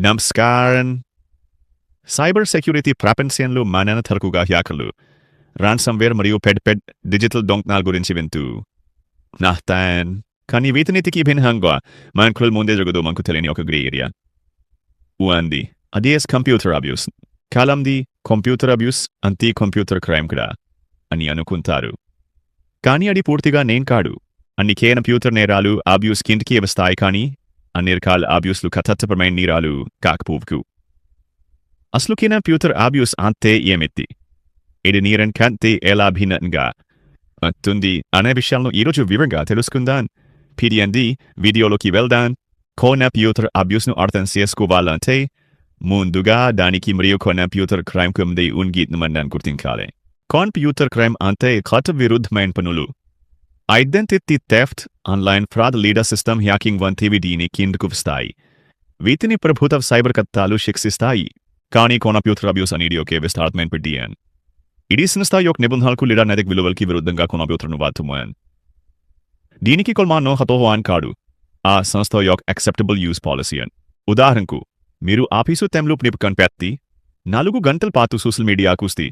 నమస్కారం. Cyber security ప్రపంచంలో మనన తరకుగా హ్యాకర్లు, ransomware మరియు పెడ్ డిజిటల్ దొంగతనాల గురించి వింటూ నాహ్తాన్. కానీ వీటన్నిటికీ భిన్నంగా మన ముందే జరుగుతూ మనకు తెలియని ఒక గ్రే ఏరియా ఉంది. అదే కంప్యూటర్ అబ్యూస్. కాలంది కంప్యూటర్ అబ్యూస్ అంతే కంప్యూటర్ క్రైమ్ కూడా అని అనుకుంటారు. కానీ అది పూర్తిగా నేను కాదు. అన్ని కంప్యూటర్ నేరాలు అబ్యూస్ కిందకి వస్తాయి, కానీ అన్ని రకాల అబ్యూస్లు చట్టపరమైన నేరాలు కాకపోవచ్చు. అసలు కంప్యూటర్ అబ్యూస్ అంటే ఏమిటి? ఇది నేరం కంటే ఎలా భిన్నంగా ఉంటుంది అనే విషయాలను ఈరోజు వివరంగా తెలుసుకుందాం. పిడియండి వీడియోలోకి వెళ్దాం. కంప్యూటర్ అబ్యూస్ను అర్థం చేసుకోవాలంటే ముందుగా దానికి మరియు కంప్యూటర్ క్రైమ్ కు మధ్య ఉన్న గుర్తించాలి. కంప్యూటర్ క్రైమ్ అంటే చట్ట విరుద్ధమైన పనులు. ఐడెంటిటీ థెఫ్ట్, ఆన్లైన్ ఫ్రాడ్ లేదా సిస్టమ్ హ్యాకింగ్ వంటివి దీని కిందకు వస్తాయి. వీటిని ప్రభుత్వ సైబర్ చట్టాలు శిక్షిస్తాయి. కానీ కంప్యూటర్ అబ్యూస్ అనేది ఒకే విస్తారమైన ప్రక్రియ. ఇది సంస్థ యొక్క నిబంధనలకు లేదా నైతిక విలువలకి విరుద్ధంగా కంప్యూటర్ను వాడటం. దీనికి కొలమానం హతోహవాన్ కాదు, ఆ సంస్థ యొక్క యాక్సెప్టబుల్ యూజ్ పాలసీ. ఉదాహరణకు, మీరు ఆఫీసు టైంలో కనిపెట్టి 4 గంటల పాటు సోషల్ మీడియా చూస్తే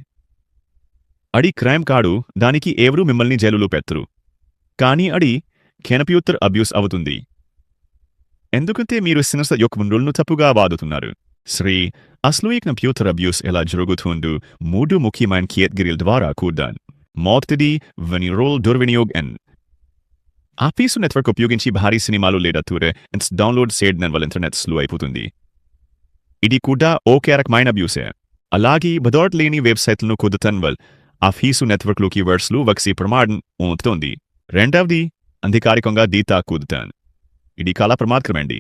అది క్రైమ్ కాదు, దానికి ఎవరు మిమ్మల్ని జైలులో పెట్టరు. కానీ అది కంప్యూటర్ అబ్యూస్ అవుతుంది. ఎందుకంటే మీరు సంస్థ యొక్క వనరులను తప్పుగా వాడుతున్నారు. అసలు ఈ కంప్యూటర్ అబ్యూస్ ఎలా జరుగుతుందో 3 ముఖ్యమైన కేటగిరీల ద్వారా చూద్దాం. మొదటిది వనరుల దుర్వినియోగం. ఆఫీసు నెట్వర్క్ ఉపయోగించి భారీ సినిమాలు లేదా టూరెంట్స్ డౌన్లోడ్ చేయడం వల్ల ఇంటర్నెట్ స్లో అయిపోతుంది. ఇది కూడా ఒకే రకమైన అబ్యూసే. అలాగే భద్రత లేని వెబ్సైట్లను కుదరటం వల్ల ఆఫీసు నెట్వర్క్లోకి వైరస్లు వచ్చే ప్రమాదం ఉంటుంది. రెండవది అధికారికంగా డేటా కుదరటం. ఇది చాలా ప్రమాదకరమైనది.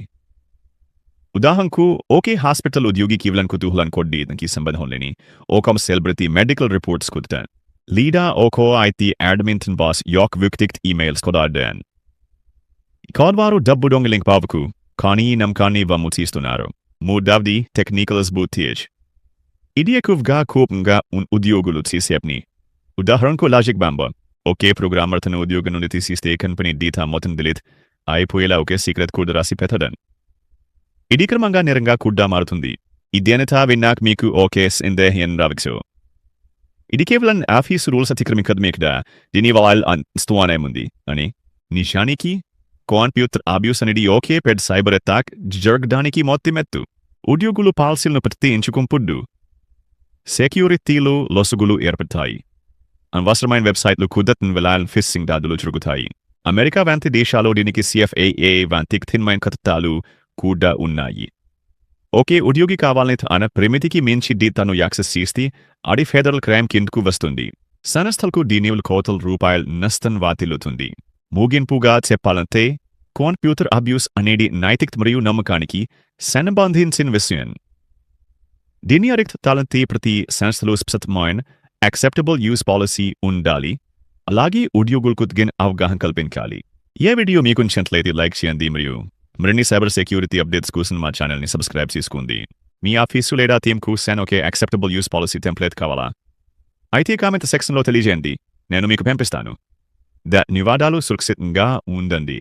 ఉదాహరణకు, ఒకే హాస్పిటల్ ఉద్యోగి కేవలం కుతూహలం కొద్ది దానికి సంబంధం లేని ఒక సెలబ్రిటీ మెడికల్ రిపోర్ట్స్ కుదరటం, లేదా ఒక ఐటీ అడ్మిన్ బాస్ యొక్క వ్యక్తిగత ఈమెయిల్స్ కుదరడం. వారు డబ్బు దొంగలింగ్ పావుకు కానీ నమ్మకాన్ని వమ్ముతీస్తున్నారు. మూడవది టెక్నికల్ స్బూతేజ్. ఇది ఎక్కువగా కోపంగా ఉద్యోగులు చేసే పని. ఉదాహరణకు లాజిక్ బాంబా. ఒకే ప్రోగ్రామర్ తన ఉద్యోగం నుండి తీసిస్తే కంపెనీ డేటా మొత్తం డిలీట్ అయిపోయేలా ఒకే సీక్రెట్ కోడ్ రాసి పెట్టడం. ఇది క్రమంగా నేరంగా కూడా మారుతుంది. ఇదేనతా విన్నాక మీకు ఓకే సందేహం రావచ్చు. ఇది కేవలం ఆఫీసు రూల్స్ అతిక్రమించడమే కదా, దీని వల్ల అంతస్తూనే ఉంది అని. నిజానికి కంప్యూటర్ అబ్యూస్ అనేది ఒకే పెద్ద సైబర్ అటాక్ జరగడానికి మొత్తమెత్తు. ఉద్యోగులు పాలసీలను ప్రతించుకుంపుడు సెక్యూరిటీలో లొసుగులు ఏర్పడతాయి. అనవసరమైన వెబ్సైట్లు కుదరటం వల్ల ఫిషింగ్ దాడులు జరుగుతాయి. అమెరికా వంటి దేశాల్లో దీనికి CFAA వంటి కఠినమైన చట్టాలు కూడా ఉన్నాయి. ఒకే ఉద్యోగి కావాలని తన పరిమితికి మించి డేటాను యాక్సెస్ చేస్తే అది ఫెడరల్ క్రైమ్ కిందకు వస్తుంది. సంస్థలకు దీనివల్ల కోట్ల రూపాయల నష్టం వాటిల్లుతుంది. ముగింపుగా చెప్పాలంటే కంప్యూటర్ అబ్యూస్ అనేది నైతికత మరియు నమ్మకానికి సంబంధించిన విషయం. దీని అరికట్టాలంటే ప్రతి సంస్థలో స్పష్టమైన యాక్సెప్టబుల్ యూజ్ పాలసీ ఉండాలి. అలాగే ఉద్యోగులకు తగిన అవగాహన కల్పించాలి. ఈ వీడియో మీకు నచ్చినట్లయితే లైక్ చేయండి మరియు మరిన్ని సైబర్ సెక్యూరిటీ అప్డేట్స్ కోసం మా ఛానల్ని సబ్స్క్రైబ్ చేసుకోండి. మీ ఆఫీసు లేదా టీంకు ఒకే యాక్సెప్టబుల్ యూజ్ పాలసీ టెంప్లెట్ కావాలా? అయితే కామెంట్ సెక్షన్లో తెలియజేయండి, నేను మీకు పంపిస్తాను. ధన్యవాదాలు. సురక్షితంగా ఉండండి.